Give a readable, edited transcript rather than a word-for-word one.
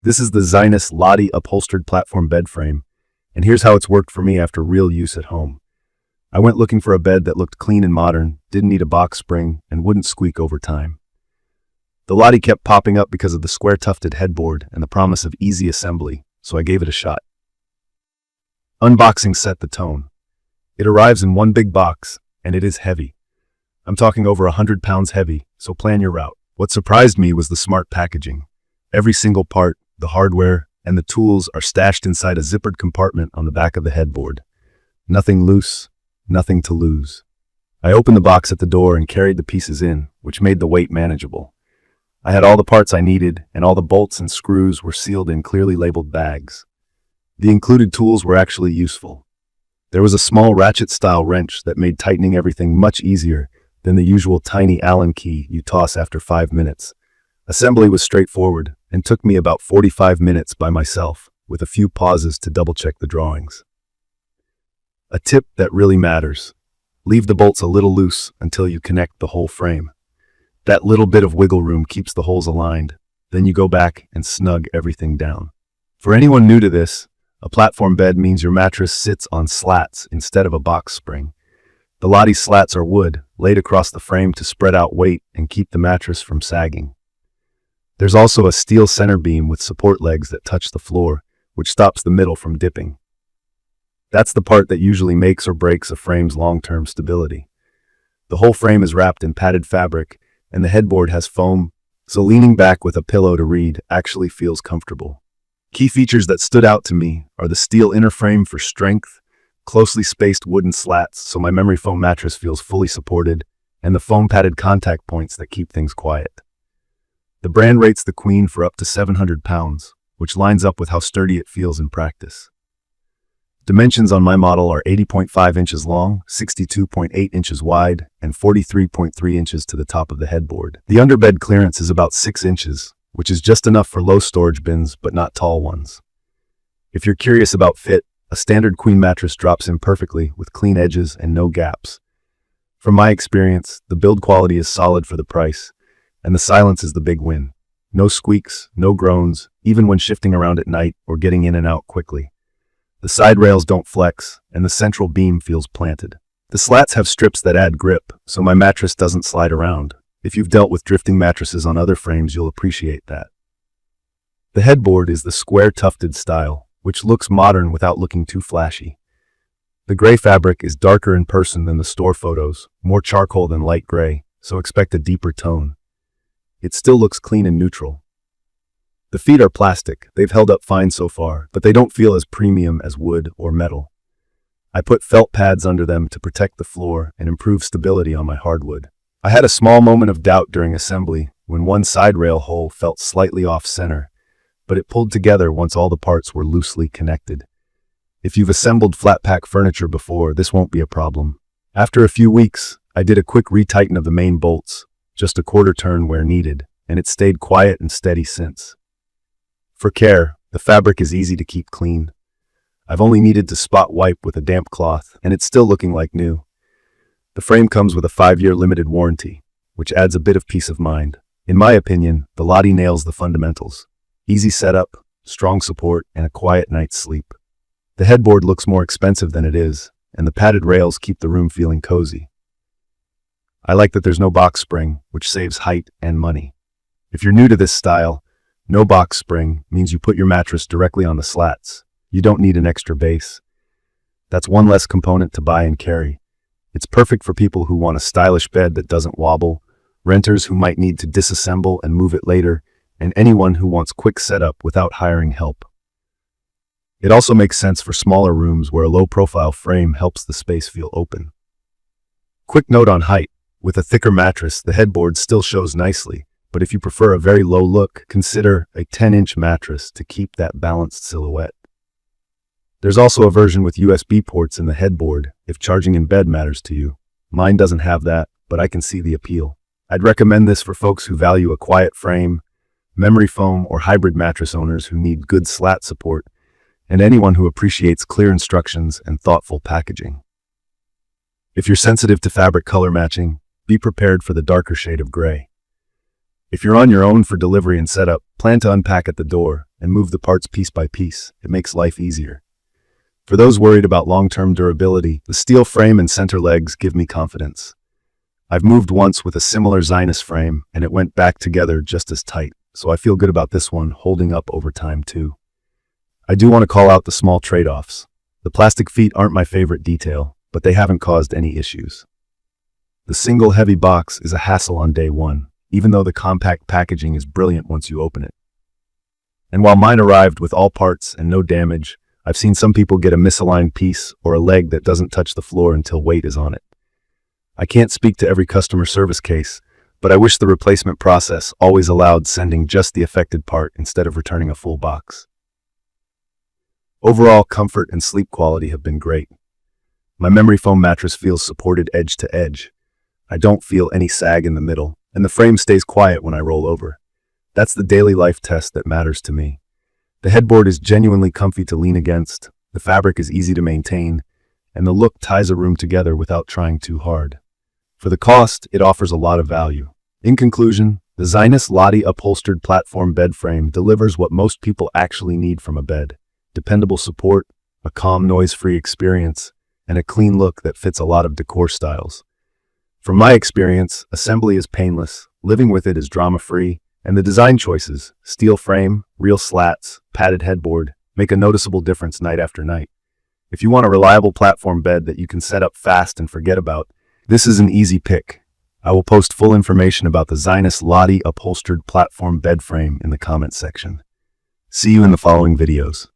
This is the ZINUS Lottie Upholstered platform bed frame, and here's how it's worked for me after real use at home. I went looking for a bed that looked clean and modern, didn't need a box spring, and wouldn't squeak over time. The Lottie kept popping up because of the square tufted headboard and the promise of easy assembly, so I gave it a shot. Unboxing set the tone. It arrives in one big box, and it is heavy. I'm talking over 100 pounds heavy, so plan your route. What surprised me was the smart packaging. Every single part, the hardware, and the tools are stashed inside a zippered compartment on the back of the headboard. Nothing loose, nothing to lose. I opened the box at the door and carried the pieces in, which made the weight manageable. I had all the parts I needed, and all the bolts and screws were sealed in clearly labeled bags. The included tools were actually useful. There was a small ratchet-style wrench that made tightening everything much easier than the usual tiny Allen key you toss after 5 minutes. Assembly was straightforward and took me about 45 minutes by myself, with a few pauses to double-check the drawings. A tip that really matters: leave the bolts a little loose until you connect the whole frame. That little bit of wiggle room keeps the holes aligned. Then you go back and snug everything down. For anyone new to this, a platform bed means your mattress sits on slats instead of a box spring. The Lottie slats are wood, laid across the frame to spread out weight and keep the mattress from sagging. There's also a steel center beam with support legs that touch the floor, which stops the middle from dipping. That's the part that usually makes or breaks a frame's long-term stability. The whole frame is wrapped in padded fabric, and the headboard has foam, so leaning back with a pillow to read actually feels comfortable. Key features that stood out to me are the steel inner frame for strength, closely spaced wooden slats so my memory foam mattress feels fully supported, and the foam padded contact points that keep things quiet. The brand rates the Queen for up to 700 pounds, which lines up with how sturdy it feels in practice. Dimensions on my model are 80.5 inches long, 62.8 inches wide, and 43.3 inches to the top of the headboard. The underbed clearance is about 6 inches, which is just enough for low storage bins but not tall ones. If you're curious about fit, a standard Queen mattress drops in perfectly with clean edges and no gaps. From my experience, the build quality is solid for the price, and the silence is the big win. No squeaks, no groans, even when shifting around at night or getting in and out quickly. The side rails don't flex, and the central beam feels planted. The slats have strips that add grip, so my mattress doesn't slide around. If you've dealt with drifting mattresses on other frames, you'll appreciate that. The headboard is the square tufted style, which looks modern without looking too flashy. The gray fabric is darker in person than the store photos, more charcoal than light gray, so expect a deeper tone. It still looks clean and neutral. The feet are plastic. They've held up fine so far, but they don't feel as premium as wood or metal. I put felt pads under them to protect the floor and improve stability on my hardwood. I had a small moment of doubt during assembly when one side rail hole felt slightly off center, but it pulled together once all the parts were loosely connected. If you've assembled flat pack furniture before, this won't be a problem. After a few weeks, I did a quick retighten of the main bolts, just a quarter turn where needed, and it stayed quiet and steady since. For care, the fabric is easy to keep clean. I've only needed to spot wipe with a damp cloth, and it's still looking like new. The frame comes with a 5-year limited warranty, which adds a bit of peace of mind. In my opinion, the Lottie nails the fundamentals: easy setup, strong support, and a quiet night's sleep. The headboard looks more expensive than it is, and the padded rails keep the room feeling cozy. I like that there's no box spring, which saves height and money. If you're new to this style, no box spring means you put your mattress directly on the slats. You don't need an extra base. That's one less component to buy and carry. It's perfect for people who want a stylish bed that doesn't wobble, renters who might need to disassemble and move it later, and anyone who wants quick setup without hiring help. It also makes sense for smaller rooms where a low-profile frame helps the space feel open. Quick note on height. With a thicker mattress, the headboard still shows nicely, but if you prefer a very low look, consider a 10-inch mattress to keep that balanced silhouette. There's also a version with USB ports in the headboard if charging in bed matters to you. Mine doesn't have that, but I can see the appeal. I'd recommend this for folks who value a quiet frame, memory foam, or hybrid mattress owners who need good slat support, and anyone who appreciates clear instructions and thoughtful packaging. If you're sensitive to fabric color matching, be prepared for the darker shade of gray. If you're on your own for delivery and setup, plan to unpack at the door and move the parts piece by piece. It makes life easier. For those worried about long-term durability, the steel frame and center legs give me confidence. I've moved once with a similar ZINUS frame, and it went back together just as tight, so I feel good about this one holding up over time too. I do want to call out the small trade-offs. The plastic feet aren't my favorite detail, but they haven't caused any issues. The single heavy box is a hassle on day one, even though the compact packaging is brilliant once you open it. And while mine arrived with all parts and no damage, I've seen some people get a misaligned piece or a leg that doesn't touch the floor until weight is on it. I can't speak to every customer service case, but I wish the replacement process always allowed sending just the affected part instead of returning a full box. Overall, comfort and sleep quality have been great. My memory foam mattress feels supported edge to edge. I don't feel any sag in the middle, and the frame stays quiet when I roll over. That's the daily life test that matters to me. The headboard is genuinely comfy to lean against, the fabric is easy to maintain, and the look ties a room together without trying too hard. For the cost, it offers a lot of value. In conclusion, the ZINUS Lottie Upholstered platform bed frame delivers what most people actually need from a bed: dependable support, a calm, noise-free experience, and a clean look that fits a lot of decor styles. From my experience, assembly is painless, living with it is drama-free, and the design choices, steel frame, real slats, padded headboard, make a noticeable difference night after night. If you want a reliable platform bed that you can set up fast and forget about, this is an easy pick. I will post full information about the ZINUS Lottie Upholstered platform bed frame in the comments section. See you in the following videos.